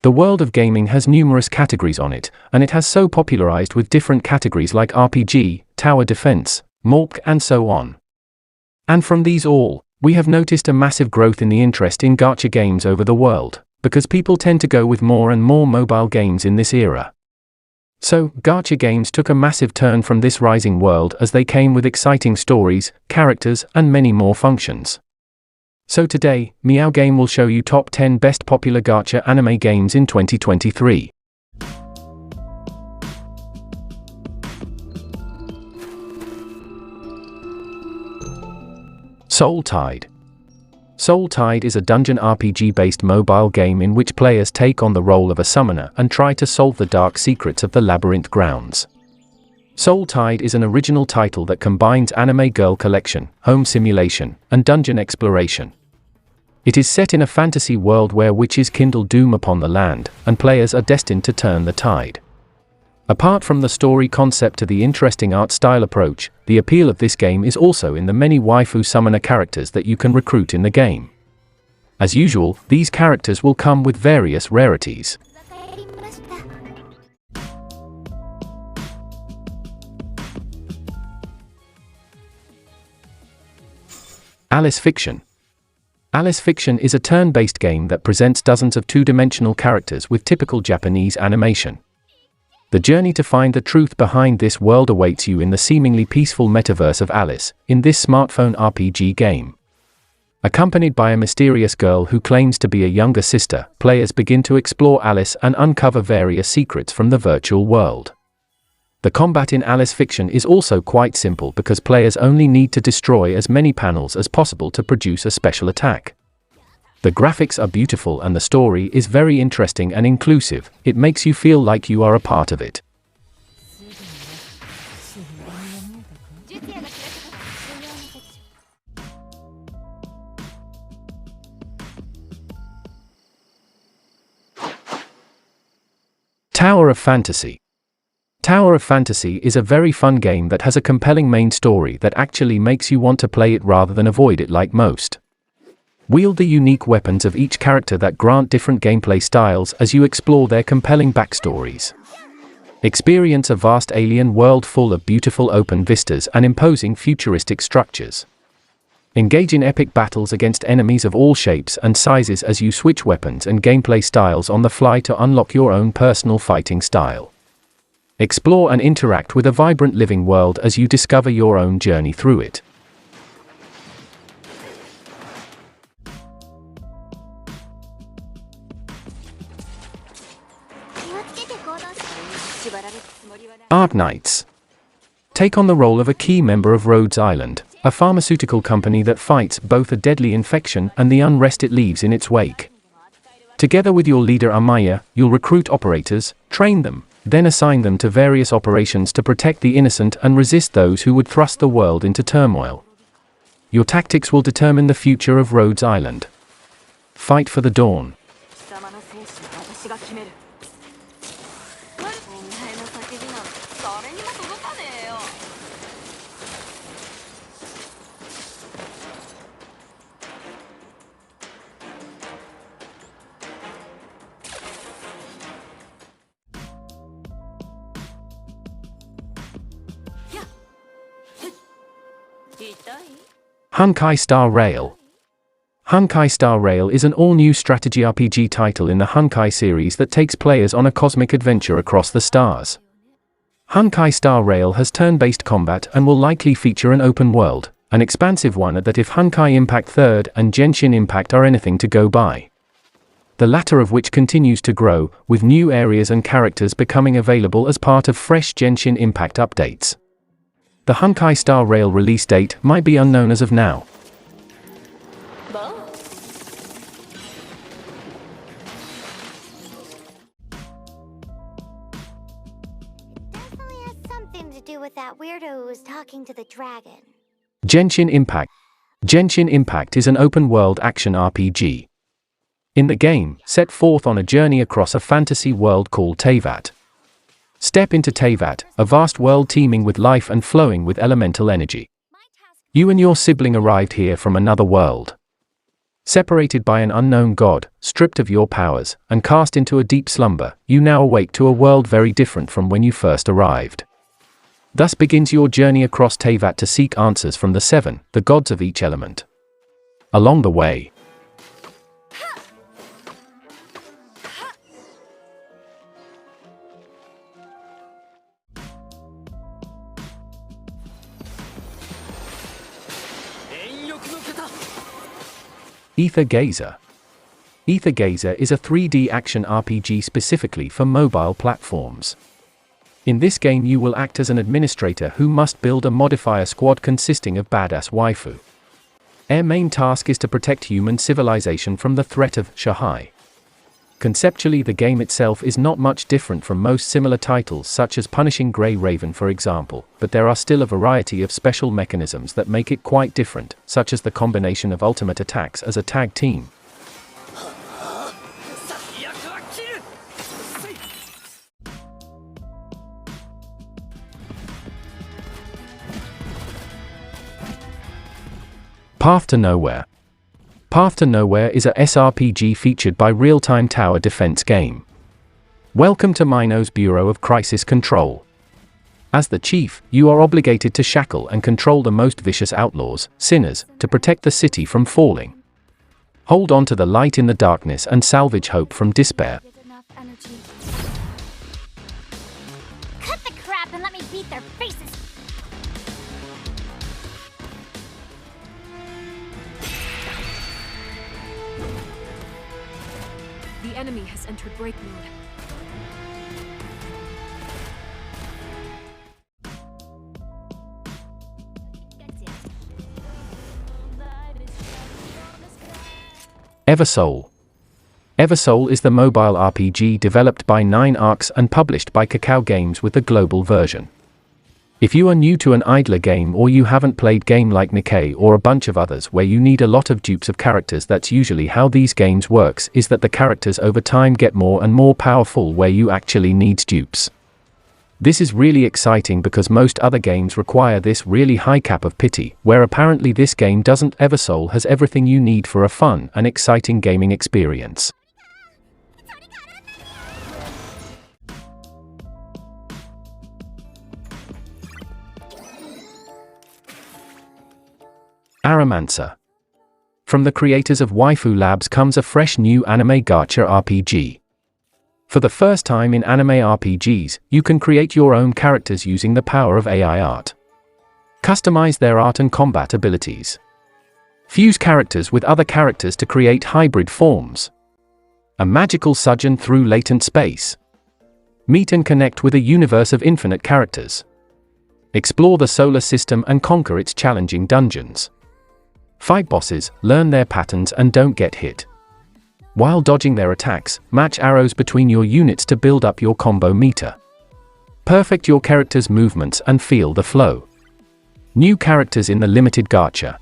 The world of gaming has numerous categories on it, and it has so popularized with different categories like RPG, tower defense, MOBA, and so on. And from these all, we have noticed a massive growth in the interest in gacha games over the world, because people tend to go with more and more mobile games in this era. So, gacha games took a massive turn from this rising world as they came with exciting stories, characters, and many more functions. So today, Meow Game will show you top 10 best popular gacha anime games in 2023. Soul Tide. Soul Tide is a dungeon RPG-based mobile game in which players take on the role of a summoner and try to solve the dark secrets of the Labyrinth Grounds. Soul Tide is an original title that combines anime girl collection, home simulation, and dungeon exploration. It is set in a fantasy world where witches kindle doom upon the land, and players are destined to turn the tide. Apart from the story concept to the interesting art style approach, the appeal of this game is also in the many waifu summoner characters that you can recruit in the game. As usual, these characters will come with various rarities. Alice Fiction. Alice Fiction is a turn-based game that presents dozens of two-dimensional characters with typical Japanese animation. The journey to find the truth behind this world awaits you in the seemingly peaceful metaverse of Alice, in this smartphone RPG game. Accompanied by a mysterious girl who claims to be a younger sister, players begin to explore Alice and uncover various secrets from the virtual world. The combat in Alice Fiction is also quite simple because players only need to destroy as many panels as possible to produce a special attack. The graphics are beautiful and the story is very interesting and inclusive. It makes you feel like you are a part of it. Tower of Fantasy. Tower of Fantasy is a very fun game that has a compelling main story that actually makes you want to play it rather than avoid it like most. Wield the unique weapons of each character that grant different gameplay styles as you explore their compelling backstories. Experience a vast alien world full of beautiful open vistas and imposing futuristic structures. Engage in epic battles against enemies of all shapes and sizes as you switch weapons and gameplay styles on the fly to unlock your own personal fighting style. Explore and interact with a vibrant living world as you discover your own journey through it. Arknights. Take on the role of a key member of Rhodes Island, a pharmaceutical company that fights both a deadly infection and the unrest it leaves in its wake. Together with your leader Amaya, you'll recruit operators, train them, then assign them to various operations to protect the innocent and resist those who would thrust the world into turmoil. Your tactics will determine the future of Rhodes Island. Fight for the dawn. Honkai Star Rail. Honkai Star Rail is an all-new strategy RPG title in the Honkai series that takes players on a cosmic adventure across the stars. Honkai Star Rail has turn-based combat and will likely feature an open world, an expansive one that if Honkai Impact 3rd and Genshin Impact are anything to go by. The latter of which continues to grow, with new areas and characters becoming available as part of fresh Genshin Impact updates. The Honkai Star Rail release date might be unknown as of now. Definitely has something to do with that weirdo who was talking to the dragon. Genshin Impact. Genshin Impact is an open-world action RPG. In the game, set forth on a journey across a fantasy world called Teyvat. Step into Teyvat, a vast world teeming with life and flowing with elemental energy. You and your sibling arrived here from another world. Separated by an unknown god, stripped of your powers, and cast into a deep slumber, you now awake to a world very different from when you first arrived. Thus begins your journey across Teyvat to seek answers from the seven, the gods of each element. Along the way, Aether Gazer. Aether Gazer is a 3D action RPG specifically for mobile platforms. In this game you will act as an administrator who must build a modifier squad consisting of badass waifu. Their main task is to protect human civilization from the threat of Shahai. Conceptually, the game itself is not much different from most similar titles such as Punishing Grey Raven for example, but there are still a variety of special mechanisms that make it quite different, such as the combination of ultimate attacks as a tag team. Path to Nowhere. Path to Nowhere is a SRPG featured by real-time tower defense game. Welcome to Mino's Bureau of Crisis Control. As the chief, you are obligated to shackle and control the most vicious outlaws, sinners, to protect the city from falling. Hold on to the light in the darkness and salvage hope from despair. Cut the crap and let me beat their faces. The enemy has entered break mode. Eversoul. Eversoul is the mobile RPG developed by 9arcs and published by Kakao Games with the global version. If you are new to an idler game or you haven't played game like Nikkei or a bunch of others where you need a lot of dupes of characters, that's usually how these games works, is that the characters over time get more and more powerful where you actually need dupes. This is really exciting because most other games require this really high cap of pity, where apparently this game doesn't. Eversoul has everything you need for a fun and exciting gaming experience. Arrowmancer. From the creators of Waifu Labs comes a fresh new anime gacha RPG. For the first time in anime RPGs, you can create your own characters using the power of AI art. Customize their art and combat abilities. Fuse characters with other characters to create hybrid forms. A magical sojourn through latent space. Meet and connect with a universe of infinite characters. Explore the solar system and conquer its challenging dungeons. Fight bosses, learn their patterns and don't get hit. While dodging their attacks, match arrows between your units to build up your combo meter. Perfect your character's movements and feel the flow. New characters in the limited gacha.